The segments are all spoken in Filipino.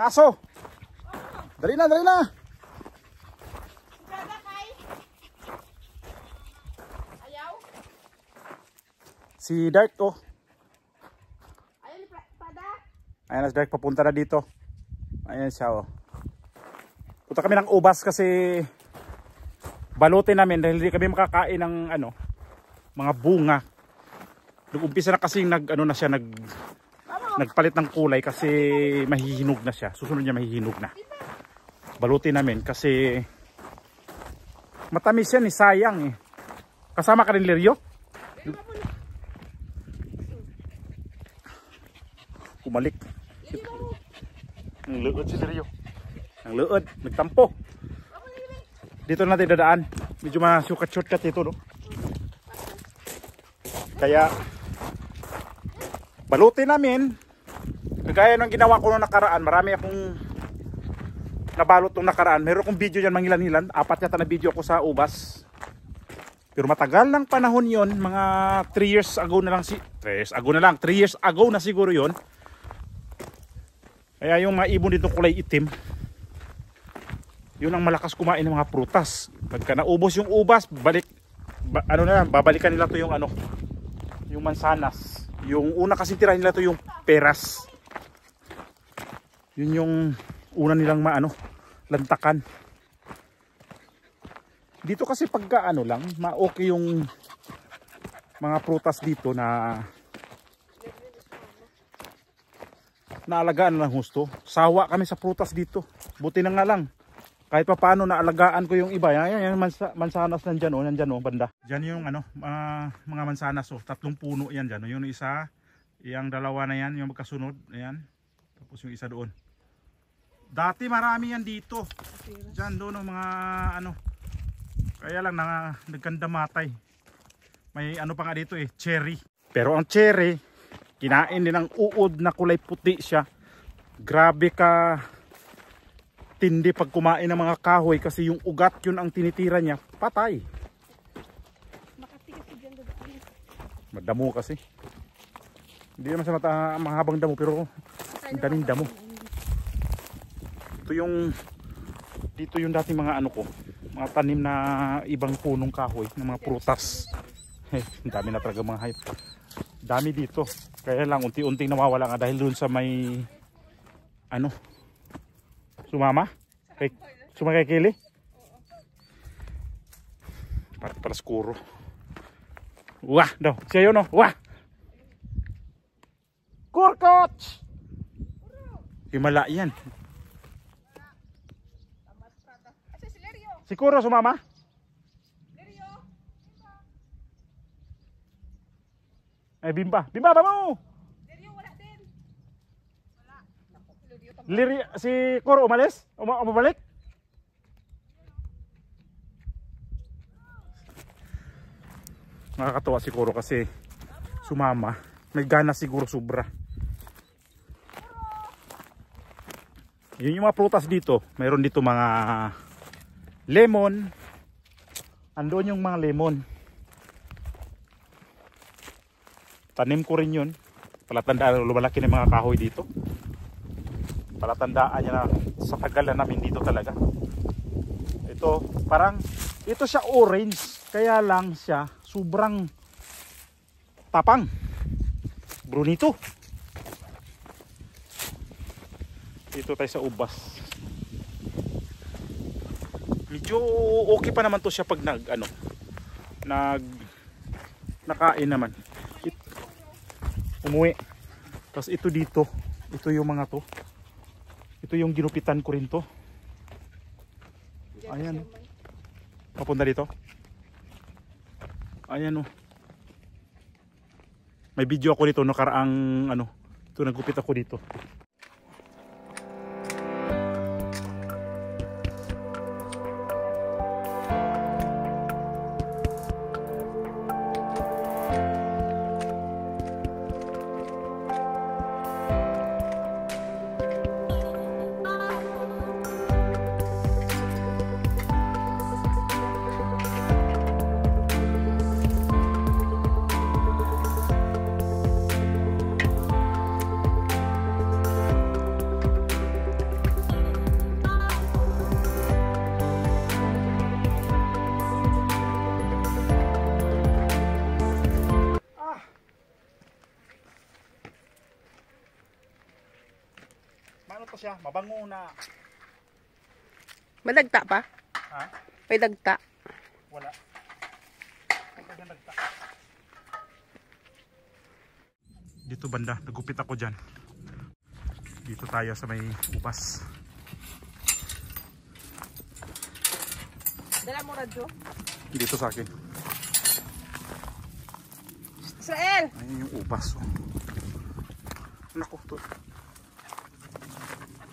aso. Dali na, dali na. Si Dark oh. Ayan si Dark, papunta na dito. Ayan siya oh. Punta kami ng ubas kasi balutin namin dahil hindi kami makakain ng ano, mga bunga. Nag-umpisa na kasi nagpalit ng kulay kasi mahihinog na siya. Susunod niya mahihinog na. Balutin namin kasi matamis yan, sayang eh. Kasama ka rin, Lirio? Kumalik. Ang luod si Lirio. Ang luod, nagtampo. Dito natin dadaan. Medyo masukat-shortcut ito, no? Kaya balutin namin. Kagaya ng ginawa ko nung nakaraan. Marami akong nabalot nung nakaraan. Meron akong video dyan, mangilan-hilan. 4 yata na video ako sa ubas. Pero matagal ng panahon yon, mga 3 years ago na lang 3 years ago na siguro yon. Kaya yung mga ibon dito kulay itim, yun ang malakas kumain ng mga prutas. Pagka naubos yung ubas, babalikan nila to yung ano, yung mansanas. Yung una kasi tirahin nila to yung peras. Yun yung una nilang lantakan. Dito kasi pagka lang, okay yung mga prutas dito na naalagaan ng husto. Sawa kami sa prutas dito. Buti na nga lang. Kahit pa paano naalagaan ko yung iba. Yan mansanas nandyan banda. Diyan yung mga mansanas 3 puno yan dyan. Yung isa, yung dalawa na yan, yung magkasunod. Ayan. Tapos yung isa doon. Dati marami yan dito. Diyan doon mga kaya lang nagkanda matay. May pa nga dito cherry. Pero ang cherry, kinain din ng uod na kulay puti siya. Grabe ka tindi pag kumain ng mga kahoy kasi yung ugat yun ang tinitira niya, patay. Madamo kasi. Hindi naman sa mahabang damo pero ang daming damo. Dito yung dating mga mga tanim na ibang punong kahoy ng mga prutas. Ang dami na talaga mga hayop. Dami dito. Kaya lang unti-unting nawawala nga dahil doon sa may sumama? Sumakakili? Para skuro. Wah daw. Siya yun Wah! Kurkoch! Himala yan. Siguro sumama? Ay Bimba. Bimba ba mo? Wala din. Wala. Si Kuro umalis? Umabalik? Nakakatawa si Kuro kasi sumama. May gana siguro sobra. Yun yung mga prutas dito. Mayroon dito mga lemon. Andoon yung mga lemon. Tanim ko rin yun. Palatandaan, lumalaki na mga kahoy dito. Palatandaan niya na sa tagal na namin dito talaga. Ito, ito siya orange. Kaya lang siya sobrang tapang. Brunito. Dito tayo sa ubas. Medyo okay pa naman to siya pag nakain naman. Umuwi. Tapos ito dito. Ito yung mga to. Ito yung ginupitan ko rin to. Ayan. Papunta dito. Ayan May video ako dito nakaraang ito nagupit ako dito. pa siya, mabango na. Madagta pa? Ha? May dagta. Wala. Wala dagta. Dito banda, nagupit ako dyan. Dito tayo sa may ubas. Dala mo radyo? Dito sa akin. Israel! Ayun yung ubas. Oh. Naku, to.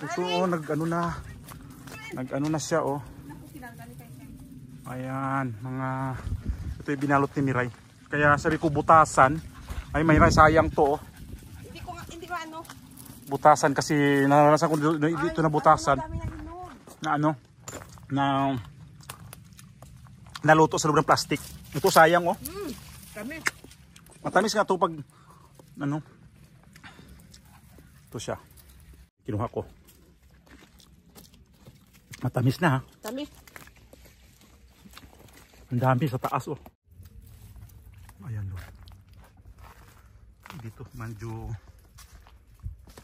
Ito oh, nag-ano na siya oh. Ayan, ito yung binalot ni Miray. Kaya sabi ko butasan. Ay Miray, sayang to oh. Hindi ko ano. Butasan kasi naranasan ko dito na butasan. Na ano? Na naluto sa loob ng plastic. Ito sayang oh. Kami. Matamis nga to pag ano. Ito siya. Kinuha ko. Matamis na ha. Tamis. Ang dami sa taas oh. Ayan oh. Dito medyo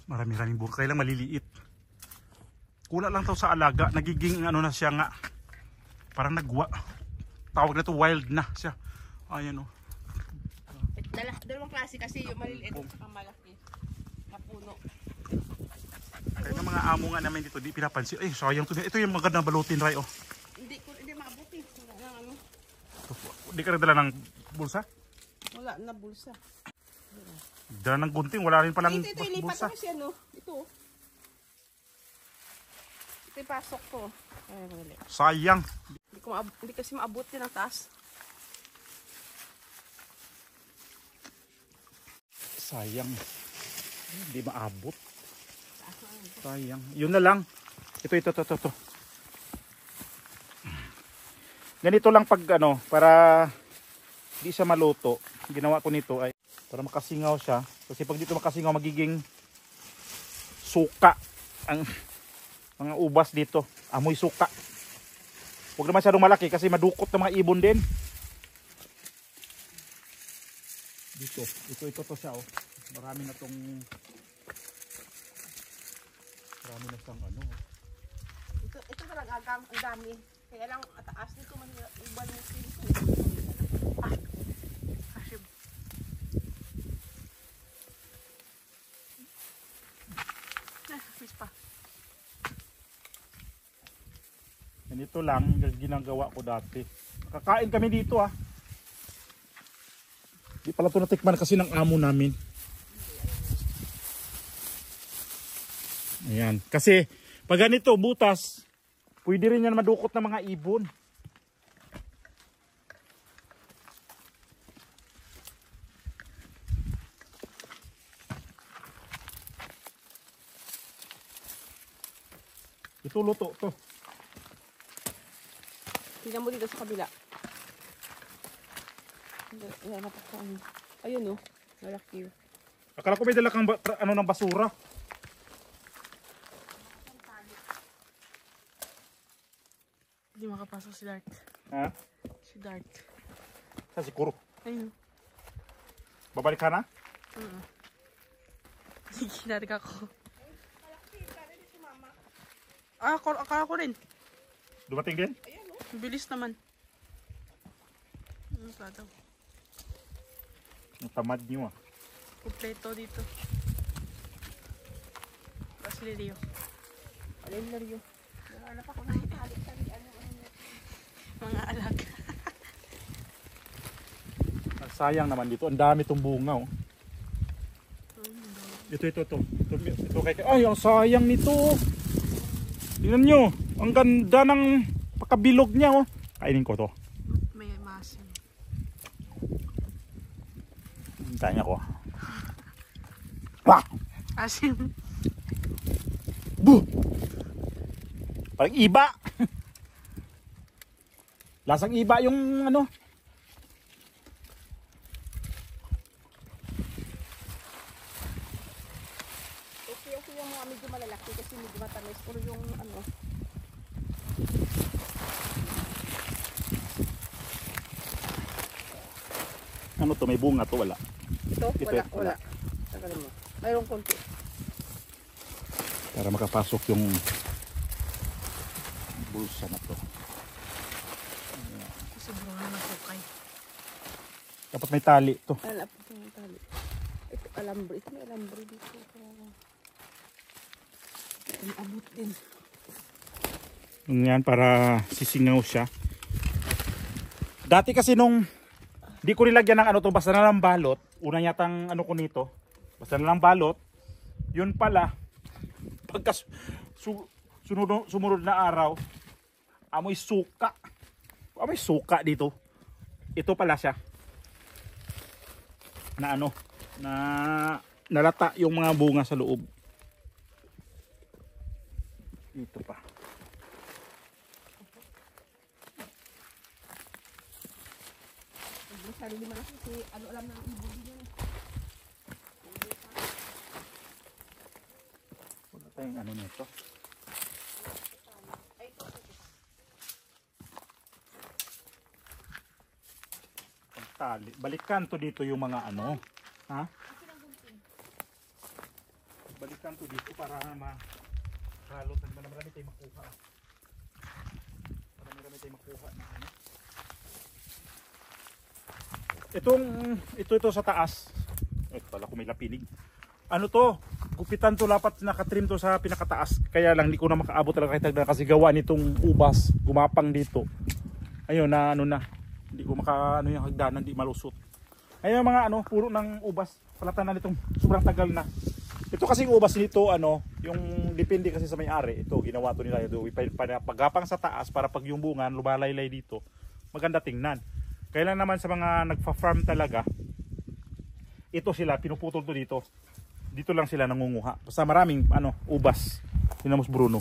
marami-raming bunga. Kailang maliliit. Kulang lang to sa alaga. Nagiging ano na siya nga. Parang nagwa. Tawag na to wild na siya. Ayan oh. Dalawang klase kasi yung maliliit at malaki na puno. Kaya ng mga amo nga namin dito, di pinapansin. Ay, sayang to. Ito yung magandang balutin, Ray oh. Hindi maabuti. Wala ano. Di ka rin dala ng bulsa? Wala na bulsa. Dala ng gunting, wala rin palang Ito ilipat bulsa. ko kasi ano. Ito. Ito yung pasok ko. Ay, mali. Sayang. Hindi kasi maabuti ng taas. Sayang. Hindi maabot. Sayang. Yun na lang. Ito. Ganito lang pag ano, para di siya maluto. Ginawa ko nito ay para makasingaw siya. Kasi pag dito makasingaw, magiging suka ang mga ubas dito. Amoy suka. Huwag naman masyadong malaki kasi madukot ng mga ibon din. Dito. Ito siya oh. Marami na siyang ano. Ito talaga ang dami. Kaya lang taas nito man ibang nito. Kasib. Fish pa. Ganito lang ginagawa ko dati. Kakain kami dito ah. Di pala ito natikman kasi ng amo namin. Ayan. Kasi pag ganito butas, pwede rin yan madukot ng mga ibon. Ito luto to. Tingnan mo dito sa kabila. Ayun oh. Malaki. Akala ko may dala kang ano ng basura. Hindi makapasok si Dart. Ha? Si Dart. Sa siguro. Ayun. Babalik ka na? Sige, narik ako. Akala ko rin. Dumating din? Bilis naman. Ano pa daw? Ang tamad niyo ah. Kompleto dito. Basilio. Basilio. Wala pa ako nakakalitan. Mga alag. Sayang naman dito. Ang dami itong bunga oh. Ito kay ay, ang sayang nito. Tingnan nyo. Ang ganda ng pagkabilog niya oh. Kainin ko to. May masin. Hintayin ako. Wah! Asin. Buh! Parang iba. Lasang iba yung ano. Okay yung mga medyo malalaki kasi medyo matamis. Pero yung ano. Ano to? May bunga to? Wala. Ito? Ito, Wala. wala. Tagalin mo. Mayroong konti. para makapasok yung bulsa na to. Kasi Bruno na sukay. Dapat may tali to. Alap ito yung tali. Ito alambre. Ito may alambre dito. Ito may abot din. Yan para sisingaw siya. Dati kasi nung di ko nilagyan ng ano to, basta na lang balot. Una yatang ano ko nito. Basta na lang balot. Yun pala, pagka sumunod na araw, amoy suka. Amoy suka dito. Ito pala siya. Na ano, na nalata yung mga bunga sa loob. Ito pa. Sarili man kasi ano alam ng ibon din. Wala tayong ano nito. Pagtali. Balikan to dito yung mga ano. Ha? Balikan to dito para mahalot. Marami tayong makuha. Marami tayong makuha na ano. Ito sa taas. Ito pala kung may lapinig. Ano to? Gupitan to, dapat nakatrim to sa pinakataas. Kaya lang hindi ko na makaabot talaga kasi gawa nitong ubas. Gumapang dito. Ayun na ano na. Hindi ko ano yung hagdanan, hindi malusot. Ayun mga ano, puro ng ubas. Palatan na nitong sobrang tagal na. Ito kasi ubas nito ano, yung depende kasi sa may-ari. Ito ginawa to nila yung pagapang sa taas para pag yung bunga lumalaylay dito. Maganda tingnan. Kailan naman sa mga nagfa-farm talaga, ito sila, pinuputol to dito. Dito lang sila nangunguha. Basta maraming ano, ubas. Tinamos Bruno.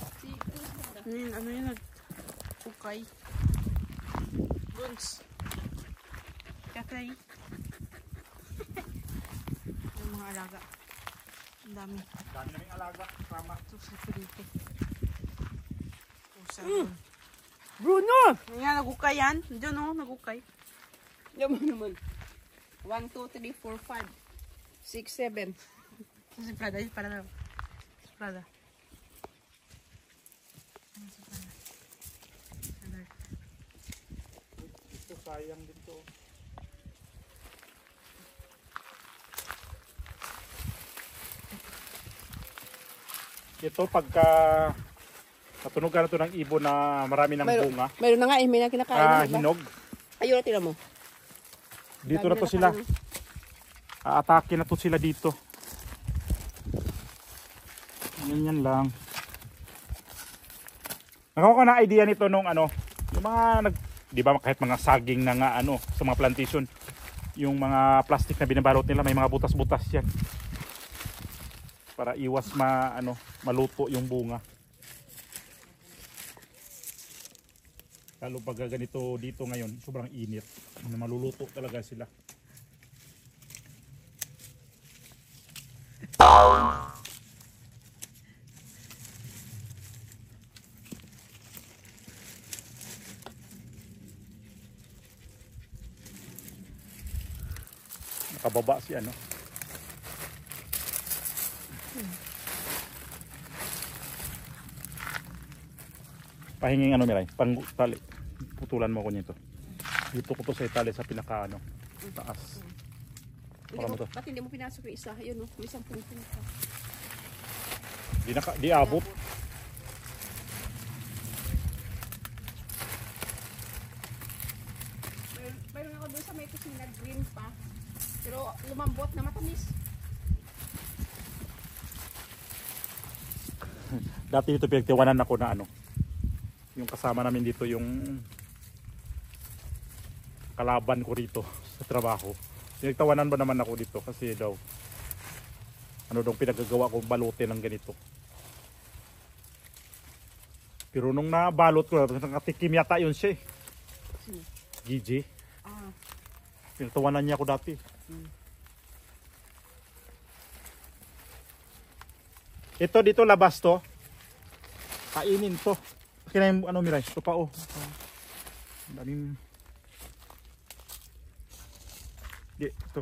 Ano yun? Ukay. Buns. Kakay. Yung mga alaga. Ang dami. Dami naming alaga. Sama. Susi dito. Bruno! Nga, nagukay yan. Diyan o, nagukay. Diyan mo naman. 1, 2, 3, 4, 5, 6, 7. Si Prada, para na. Si Prada. Ito sayang dito. Ito pagka natunugan na ito ng ibon na marami ng bunga. Mayroon na nga eh, may na kinakain. Hinog. Ayun, tira mo. Dito na to sila. Aatake na to sila dito. Ganyan lang. Nakakuha ka na idea nito nung ano, yung mga di ba kahit mga saging na nga ano sa mga plantation, yung mga plastic na binabalot nila may mga butas-butas yan. Para iwas maluto yung bunga. Lalo pag ganito dito ngayon, sobrang init. Maluluto talaga sila. Nakababa si ano. Pahinging ano Miray, tali. Putulan mo ko nito. Dito ko to sa tali sa pinaka ano, taas. Ba't hindi mo pinasok yung isa? Yun o, may 10 pa. Di abot. Mayroon ako doon sa may kusina green pa. Pero lumambot na matamis. Dati dito pinagtiwanan ako na ano. Yung kasama namin dito yung kalaban ko rito sa trabaho. Pinagtawanan ba naman ako dito kasi daw ano daw pinagagawa ko balutin ng ganito. Pero nung nabalot ko, nakatikim yata yun siya eh. Gigi. Pinagtawanan niya ako dati. Ito dito labas to. Kainin to. Kaya yung ano Miray, ito pa oh. Daming. Ito.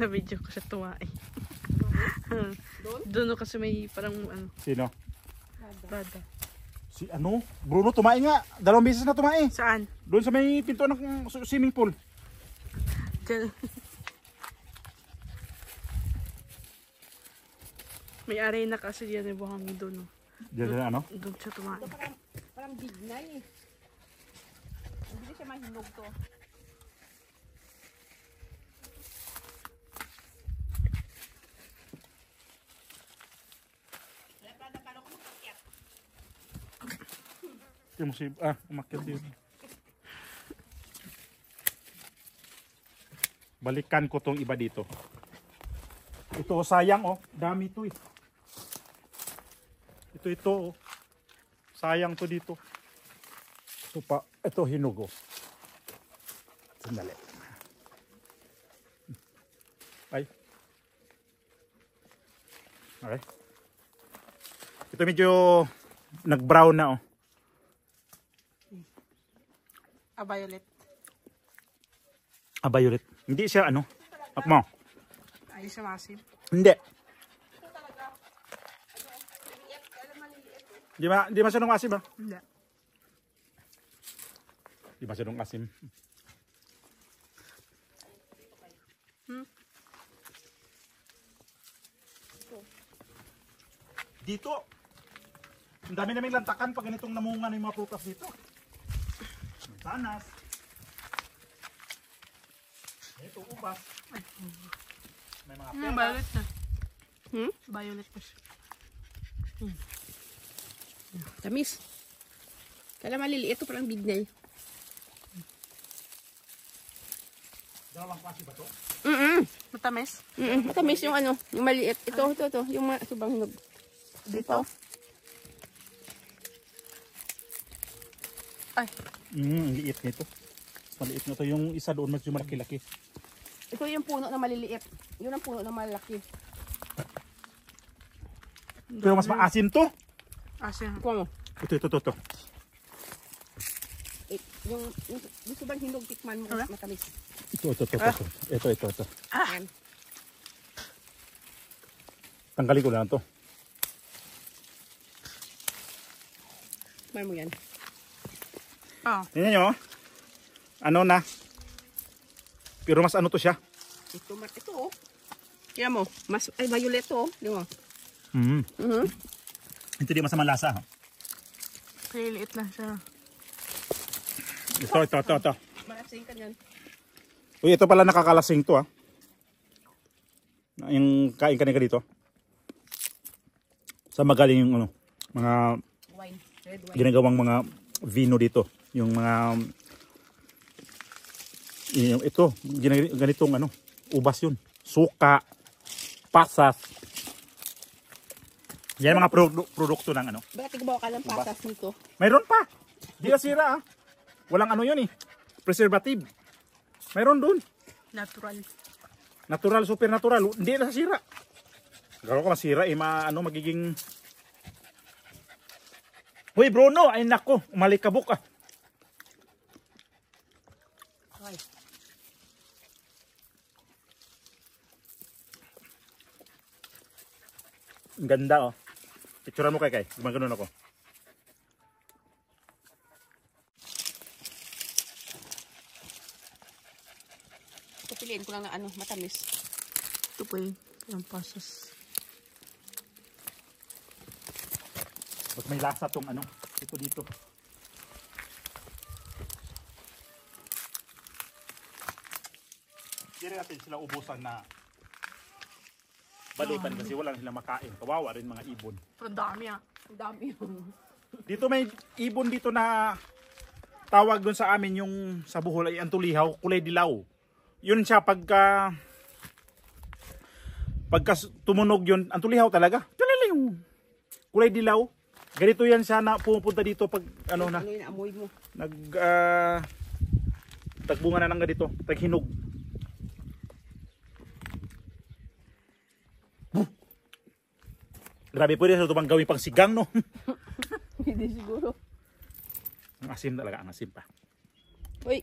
Na-video ko siya tumae. Doon kasi may parang ano. Sino? Bada. Si ano? Bruno tumae nga. 2 beses na tumae. Saan? Doon sa may pinto ng swimming pool. Diyan. May arena kasi diyan eh, buhangin doon. No? Diyan ano? Doon siya tumae. Parang big na eh. Hindi siya mahinog to. Umakyat yun. Balikan ko tong iba dito. Ito sayang oh, dami to eh. Ito oh. Sayang to dito. Ito hinog oh. Sandali. Ay. Okay. Ito medyo nag-brown na oh. Violet. Violet. Hindi siya ano? Akmo. Ay, siya masim. Hindi. Di masyadong asim ba? Hindi. Di masyadong asim. Dito. Ang dami naming lantakan pag ganitong namunga ng mga prutas dito. Sanas. Ito ubas. May mga peras. Violet na. Violet pa siya. Tamis. Kala maliliit to parang big na eh. Dalawang klase ba to? Matamis. Matamis yung ano, yung maliit. Ito. Yung subang hinog. Dito. Ay. Ang liit nito. Maliit na to. Yung isa doon mas yung malaki-laki. Ito yung puno na maliliit. Yun ang puno na malaki. Pero mas maasim to. Asin. Kuha mo. Ito. Yung subang hinog, tikman mo. Wala? Matamis. Ito. Yan. Tanggalin ko lang to. Tikman mo yan. Tingnan nyo. Ano na. Pero mas ano to siya. Ito oh. Kaya mo, ay violet to oh. Di mo? Ito di masama lasa. Liliit lang siya. Ito. Malasing ka yan. Uy, ito pala nakakalasing to Yung kain ka dito. Sa magaling yung ano, mga Wine. Red wine. ginagawang mga vino dito. Yung mga ito, ganitong ano, ubas yun. Suka, pasas. Yan mga produkto ng ano. Bakit tigbawa ka ng pasas nito? Mayroon pa. Di nasira Walang ano yun eh. Preservative. Mayroon dun. Natural. Natural, supernatural. Hindi nasira. Garo ko masira eh. Magiging... Hoy Bruno, ay nako. Umalikabok Ay. Ang ganda Picturean mo kay. Gumagano'n ako. Piliin ko lang na ano, matamis. Ito po yung pasas. Mas may lasa tong ano. Ito dito. Hindi natin sila ubusan na balikan kasi wala silang makain. Kawawa rin mga ibon. Pero dami Ang dami yun. Dito may ibon dito na tawag doon sa amin yung sa Bohol ay antulihaw, kulay dilaw. Yun siya pagka tumunog yun, antulihaw talaga. Talaga yung kulay dilaw. Ganito yan siya na pumupunta dito pag ano na. Ano yung amoy mo? Tagbunga na ng ganito, taghinog. Grabe po rin sa itong gawin pang sigang no. Hindi siguro. Ang asim talaga, ang asim pa. Uy,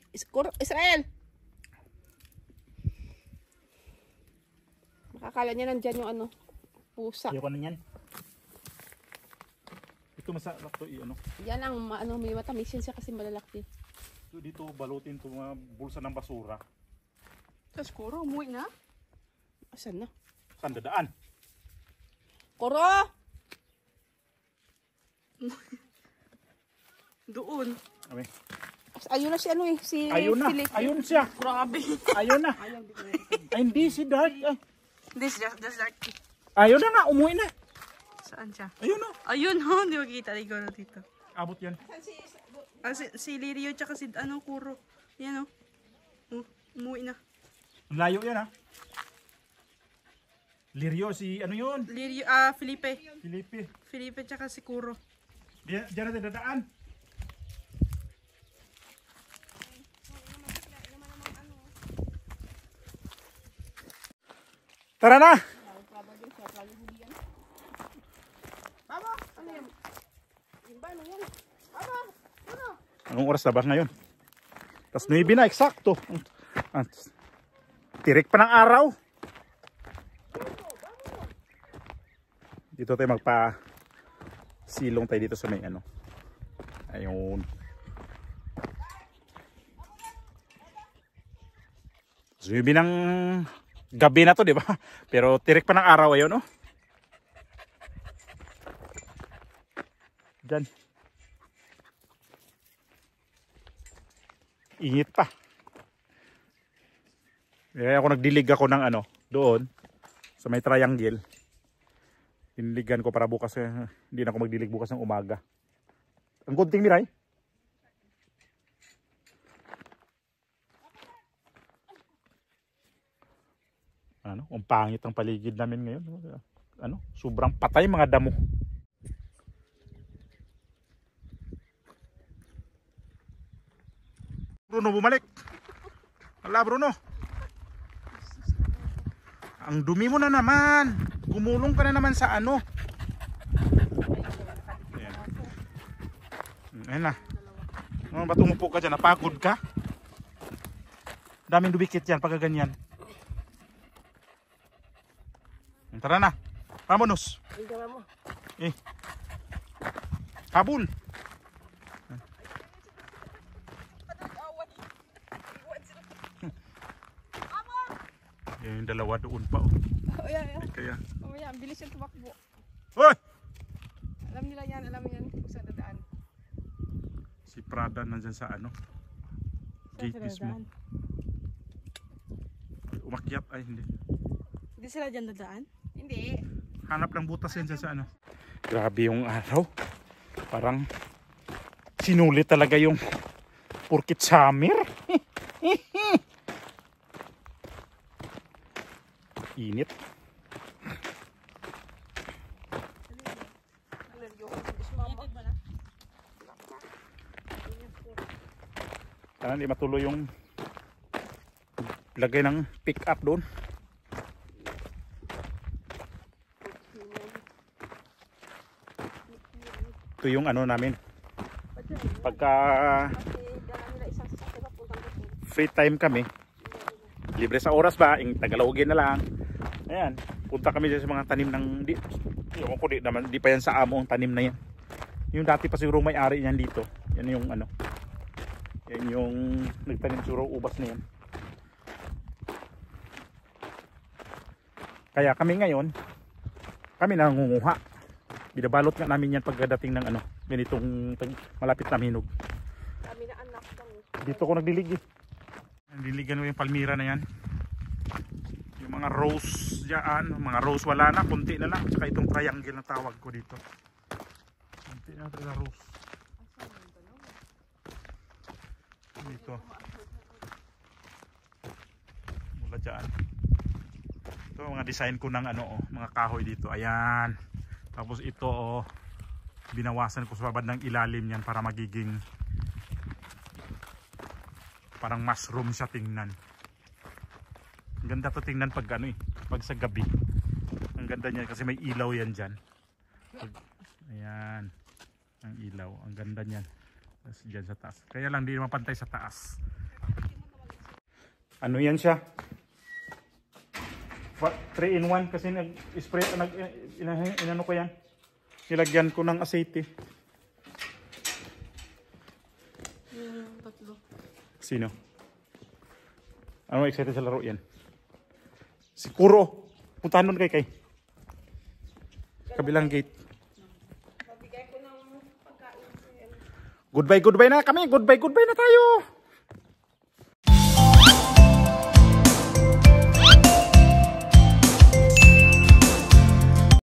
Israel! Nakakala niya nandyan yung ano, pusa. Ayoko na yan. Ito masarap to ano. Yan ang ano, may matamis yun siya kasi malalaki. So, dito balutin to mga bulsa ng basura. Tapos Kuro, umuwi na. Asan na? Saan dadaan? Kuro! Doon. Abi. Ayun na si ano eh, si Ayun na. Philip. Ayun siya. Grabe. Ayun na. Ay, hindi si Dad. Ay. This just like... Ayun na nga, umuwi na. Saan siya? Ayun na. Ayun ho, hindi makita. Liguro dito. Abot yan. Si Lirio tsaka si ano, Kuro. Yan o. Umuwi na. Ang layo yan ha. Lirio, si ano yun? Lirio, Felipe. Felipe. Felipe tsaka si Kuro. Diyan natin dadaan. Tara na! Baba, ano yan? Yung ba, ano yan? Baba, ano? Anong oras na ba ngayon? Tas 9 na, eksakto. Tirik pa ng araw. Dito tayo magpa silong tayo dito sa may ano. Ayun. Zubi ng gabi na to, di ba? Pero tirik pa ng araw ayun, no? Diyan. Init pa. Kaya ako nagdilig ako ng ano, doon sa may triangle. Diniligan ko para bukas, hindi na ako magdilig bukas ng umaga. Ang gunting Miray. Ano, ang pangit ang paligid namin ngayon. Ano, sobrang patay mga damo. Bruno, bumalik. Wala, Bruno. Ang dumi mo na naman. Gumulong ka na naman sa ano. Ayan. Ayan na. Ano ba tumupo ka dyan? Napagod ka? Daming dubikit yan pagka ganyan. Tara na. Vamonos. Eh. Habol. Yung dalawa doon pa. Oh. Oh, yeah. Kaya. Oh, yeah. Bilis yung tumakbo. Hoy! Alam nila yan, kung saan dadaan. Si Prada nandyan sa ano? Gate mismo. Umakyat. Ay, hindi. Hindi sila dyan dadaan? Hindi. Hanap ng butas yan dyan sa ano. Grabe yung araw. Parang sinulit talaga yung Purkit Summer. Init. Sana hindi matuloy yung lagay ng pick up doon. Ito yung ano namin. Pagka free time kami, libre sa oras ba, tagalogin na lang. Ayan, punta kami sa mga tanim ng di pa yan sa amo ang tanim na yan. Yung dati pa siguro may-ari niyan dito. Yan yung ano. Yan yung nagtanim siguro ubas na yan. Kaya kami ngayon, kami nangunguha. Binabalot nga namin yan pagdating ng ano, ganitong malapit na hinog. Kami na anak lang. Dito ko nagdilig eh. Nagdiligan ko yung palmira na yan. Yung mga rose dyan, mga rose wala na, kunti na lang. Tsaka itong triangle na tawag ko dito. Kunti na talaga rose. Dito. Mula dyan. Ito mga design ko ng ano, oh, mga kahoy dito. Ayan. Tapos ito, oh, binawasan ko sa babad ng ilalim yan para magiging parang mushroom siya tingnan. Ang ganda to tingnan pag ano eh, pag sa gabi. Ang ganda niya kasi may ilaw yan dyan. Ayan. Ang ilaw. Ang ganda niyan. Tapos dyan sa taas. Kaya lang di naman pantay sa taas. Ano yan siya? 3 in 1 kasi nag-spray, inano ko yan. Nilagyan ko ng asete. Tatlo. Sino? Ano excited sa laro yan? Si Kuro. Puntahan nun kay. Kabilang gate. Pabigay ko ng pagkain. Goodbye na kami. Goodbye na tayo.